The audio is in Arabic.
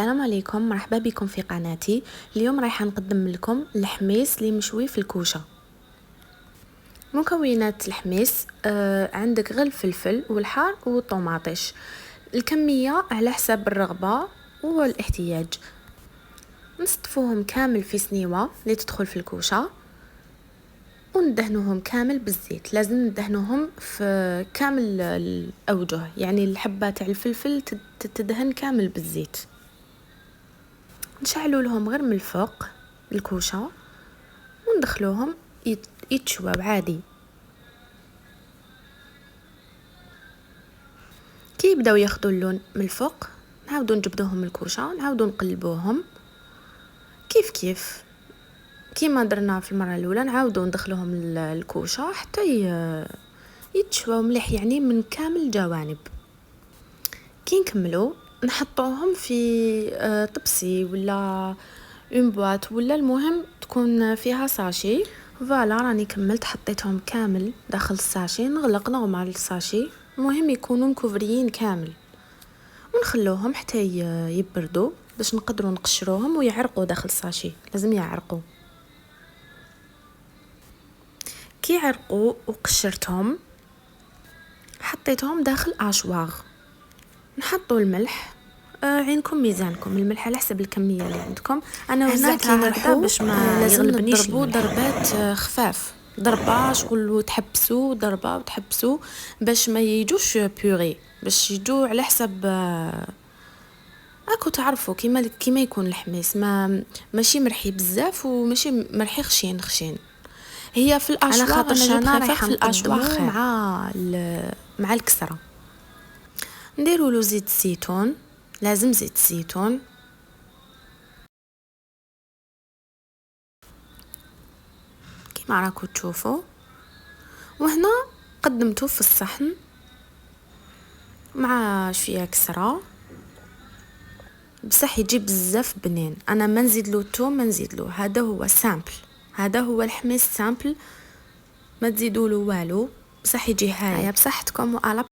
السلام عليكم، مرحبا بكم في قناتي. اليوم رايحه نقدم لكم الحميص اللي مشوي في الكوشه. مكونات الحميص عندك غير الفلفل والحار والطماطيش. الكميه على حسب الرغبه والاحتياج. نصطفوهم كامل في سنيوه اللي تدخل في الكوشه وندهنوهم كامل بالزيت. لازم ندهنوهم في كامل الاوجه، يعني الحبه تاع الفلفل تدهن كامل بالزيت. نشعلوا لهم غير من الفوق الكوشه وندخلوهم يتشواو عادي. كي يبداو ياخذوا اللون من الفوق نعاودوا نجبدوهم من الكوشه، نعاودوا نقلبوهم كيف كيما درنا في المره الاولى. نعاودوا ندخلوهم الكوشه حتى يتشواو مليح، يعني من كامل الجوانب. كي نكملوا نحطوهم في طبسي ولا اون بواط، ولا المهم تكون فيها ساشي. فوالا راني كملت، حطيتهم كامل داخل الساشي. نغلق نورمال الساشي، المهم يكونوا مكوفريين كامل، ونخلوهم حتى يبردوا باش نقدروا نقشروهم ويعرقوا داخل الساشي. لازم يعرقوا. كي عرقوا وقشرتهم حطيتهم داخل اشواغ. نحطوا الملح، عينكم ميزانكم، الملح على حسب الكميه اللي عندكم. انا وزعتها هكذا باش ما يغلبنيش. نضربوا ضربات خفاف، ضربه شغل وتحبسوا، ضربه وتحبسوا باش ما يجوش بيوري، باش يجوا على حسب اكو تعرفوا كيما يكون الحميص ماشي مرحي بزاف وماشي مرحي خشين. هي في الاشواغ، على خاطر انا رايحه في الاشواغ مع الكسره. نديروا له زيت الزيتون، لازم زيت الزيتون. كيما راكم تشوفوا، وهنا قدمته في الصحن مع شويه كسره، بصح يجي بزاف بنين. انا ما نزيد له الثوم، ما نزيد له، هذا هو سامبل، هذا هو الحميص سامبل، ما تزيدوا له والو، بصح يجي هاي. بصحتكم وعلى